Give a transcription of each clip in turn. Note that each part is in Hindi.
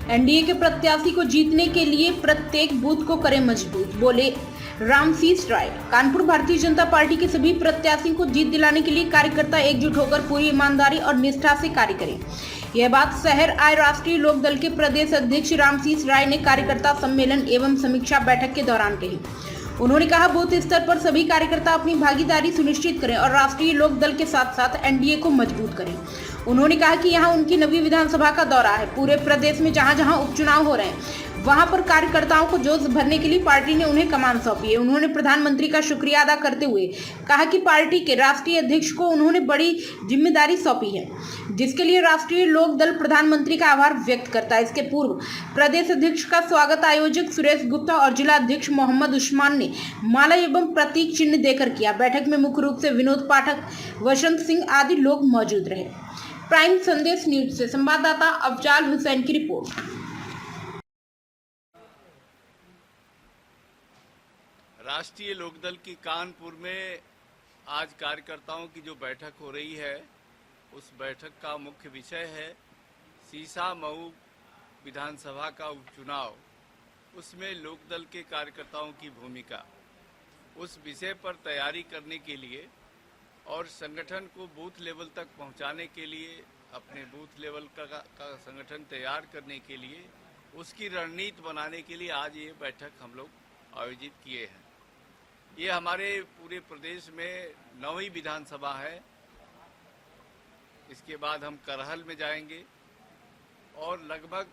एनडीए के प्रत्याशी को जीतने के लिए प्रत्येक बूथ को करें मजबूत, बोले रामसीस राय। कानपुर भारतीय जनता पार्टी के सभी प्रत्याशियों को जीत दिलाने के लिए कार्यकर्ता एकजुट होकर पूरी ईमानदारी और निष्ठा से कार्य करें। यह बात शहर आए राष्ट्रीय लोक दल के प्रदेश अध्यक्ष रामसीस राय ने कार्यकर्ता सम्मेलन एवं समीक्षा बैठक के दौरान कही। उन्होंने कहा, बूथ स्तर पर सभी कार्यकर्ता अपनी भागीदारी सुनिश्चित करें और राष्ट्रीय लोक दल के साथ साथ एनडीए को मजबूत करें। उन्होंने कहा कि यहां उनकी नवी विधानसभा का दौरा है। पूरे प्रदेश में जहां जहां उपचुनाव हो रहे हैं वहां पर कार्यकर्ताओं को जोश भरने के लिए पार्टी ने उन्हें कमान सौंपी है। उन्होंने प्रधानमंत्री का शुक्रिया अदा करते हुए कहा कि पार्टी के राष्ट्रीय अध्यक्ष को उन्होंने बड़ी जिम्मेदारी सौंपी है, जिसके लिए राष्ट्रीय लोक दल प्रधानमंत्री का आभार व्यक्त करता है। इसके पूर्व प्रदेश अध्यक्ष का स्वागत आयोजक सुरेश गुप्ता और जिला अध्यक्ष मोहम्मद उस्मान ने माला एवं प्रतीक चिन्ह देकर किया। बैठक में मुख्य रूप से विनोद पाठक, वसंत सिंह आदि लोग मौजूद रहे। प्राइम संदेश न्यूज से संवाददाता अफजाल हुसैन की रिपोर्ट। राष्ट्रीय लोकदल की कानपुर में आज कार्यकर्ताओं की जो बैठक हो रही है, उस बैठक का मुख्य विषय है सीसामऊ विधानसभा का उपचुनाव, उसमें लोकदल के कार्यकर्ताओं की भूमिका। उस विषय पर तैयारी करने के लिए और संगठन को बूथ लेवल तक पहुंचाने के लिए, अपने बूथ लेवल का संगठन तैयार करने के लिए, उसकी रणनीति बनाने के लिए आज ये बैठक हम लोग आयोजित किए हैं। ये हमारे पूरे प्रदेश में 9वीं विधानसभा है। इसके बाद हम करहल में जाएंगे और लगभग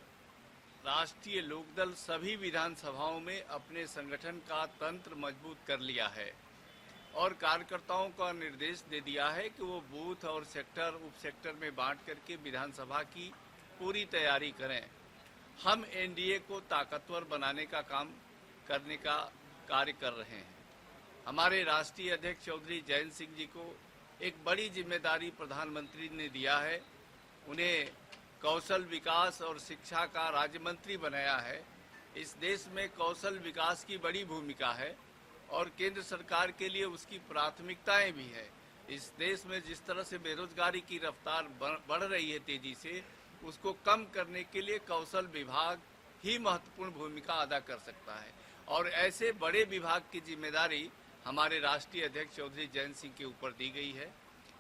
राष्ट्रीय लोकदल सभी विधानसभाओं में अपने संगठन का तंत्र मजबूत कर लिया है और कार्यकर्ताओं का निर्देश दे दिया है कि वो बूथ और सेक्टर, उप सेक्टर में बांट करके विधानसभा की पूरी तैयारी करें। हम एनडीए को ताकतवर बनाने का काम करने का कार्य कर रहे हैं। हमारे राष्ट्रीय अध्यक्ष चौधरी जयंत सिंह जी को एक बड़ी जिम्मेदारी प्रधानमंत्री ने दिया है। उन्हें कौशल विकास और शिक्षा का राज्य मंत्री बनाया है। इस देश में कौशल विकास की बड़ी भूमिका है और केंद्र सरकार के लिए उसकी प्राथमिकताएं भी है। इस देश में जिस तरह से बेरोजगारी की रफ्तार बढ़ रही है तेजी से, उसको कम करने के लिए कौशल विभाग ही महत्वपूर्ण भूमिका अदा कर सकता है और ऐसे बड़े विभाग की जिम्मेदारी हमारे राष्ट्रीय अध्यक्ष चौधरी जयंत सिंह के ऊपर दी गई है।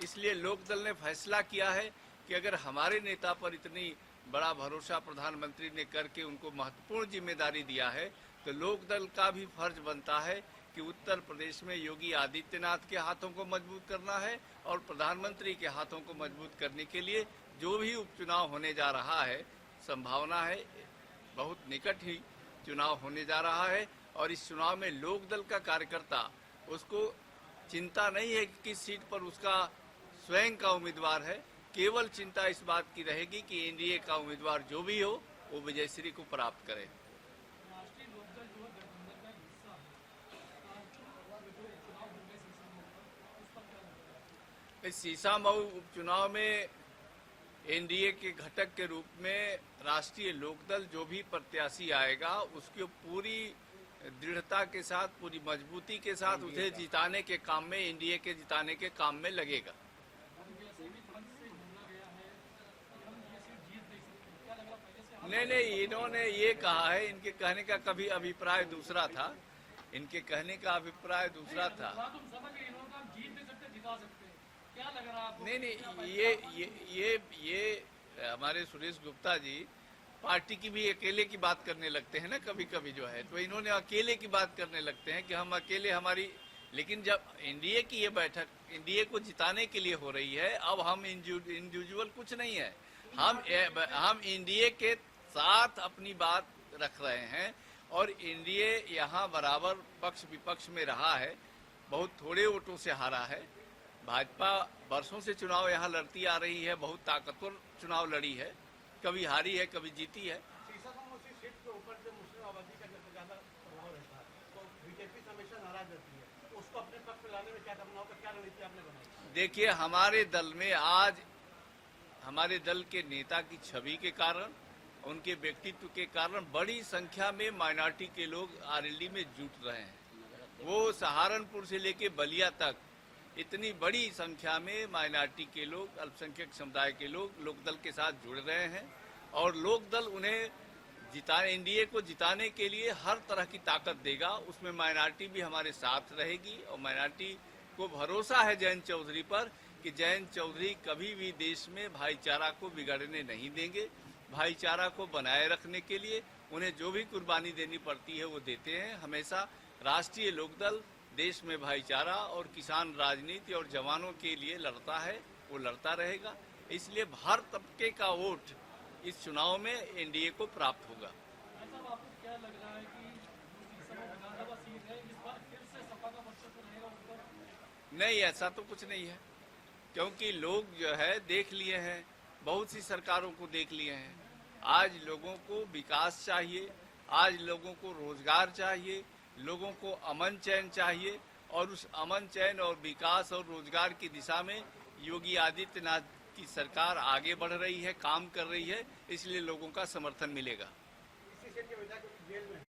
इसलिए लोकदल ने फैसला किया है कि अगर हमारे नेता पर इतनी बड़ा भरोसा प्रधानमंत्री ने करके उनको महत्वपूर्ण जिम्मेदारी दिया है, तो लोकदल का भी फर्ज बनता है कि उत्तर प्रदेश में योगी आदित्यनाथ के हाथों को मजबूत करना है और प्रधानमंत्री के हाथों को मजबूत करने के लिए जो भी उपचुनाव होने जा रहा है, संभावना है बहुत निकट ही चुनाव होने जा रहा है और इस चुनाव में लोकदल का कार्यकर्ता, उसको चिंता नहीं है कि किस सीट पर उसका स्वयं का उम्मीदवार है। केवल चिंता इस बात की रहेगी कि एनडीए का उम्मीदवार जो भी हो वो विजयश्री को प्राप्त करे। इस सीसामऊ उपचुनाव में एनडीए के घटक के रूप में राष्ट्रीय लोकदल जो भी प्रत्याशी आएगा, उसकी पूरी दृढ़ता के साथ, पूरी मजबूती के साथ उसे जिताने के काम में, एनडीए के जिताने के काम में लगेगा। नहीं, इन्होंने ये कहा है, इनके कहने का कभी अभिप्राय दूसरा था, इनके कहने का अभिप्राय दूसरा था। नहीं, ये हमारे सुरेश गुप्ता जी पार्टी की भी अकेले की बात करने लगते हैं ना कभी कभी जो है, तो इन्होंने अकेले की बात करने लगते हैं कि हम अकेले हमारी, लेकिन जब एनडीए की ये बैठक एनडीए को जिताने के लिए हो रही है, अब हम इंडिविजुअल कुछ नहीं है, हम एनडीए के साथ अपनी बात रख रहे हैं और एनडीए यहाँ बराबर पक्ष विपक्ष में रहा है, बहुत थोड़े वोटों से हारा है। भाजपा वर्षों से चुनाव यहाँ लड़ती आ रही है, बहुत ताकतवर चुनाव लड़ी है, कभी हारी है, कभी जीती है। देखिए, हमारे दल में आज हमारे दल के नेता की छवि के कारण, उनके व्यक्तित्व के कारण बड़ी संख्या में माइनॉरिटी के लोग आरएलडी में जुट रहे हैं। वो सहारनपुर से लेके बलिया तक इतनी बड़ी संख्या में माइनॉरिटी के लोग, अल्पसंख्यक समुदाय के लोग लोकदल के साथ जुड़ रहे हैं और लोकदल उन्हें एनडीए को जिताने के लिए हर तरह की ताकत देगा। उसमें माइनॉरिटी भी हमारे साथ रहेगी और माइनॉरिटी को भरोसा है जयंत चौधरी पर कि जयंत चौधरी कभी भी देश में भाईचारा को बिगड़ने नहीं देंगे। भाईचारा को बनाए रखने के लिए उन्हें जो भी कुर्बानी देनी पड़ती है वो देते हैं। हमेशा राष्ट्रीय लोकदल देश में भाईचारा और किसान राजनीति और जवानों के लिए लड़ता है, वो लड़ता रहेगा। इसलिए हर तबके का वोट इस चुनाव में एनडीए को प्राप्त होगा। आपको क्या लग रहा है कि इस समय विधानसभा सीट है, इस बार फिर से सपा का वर्चस्व रहेगा उस पर? नहीं, ऐसा तो कुछ नहीं है, क्योंकि लोग जो है देख लिए हैं, बहुत सी सरकारों को देख लिए हैं। आज लोगों को विकास चाहिए, आज लोगों को रोजगार चाहिए, लोगों को अमन चैन चाहिए और उस अमन चैन और विकास और रोजगार की दिशा में योगी आदित्यनाथ की सरकार आगे बढ़ रही है, काम कर रही है, इसलिए लोगों का समर्थन मिलेगा।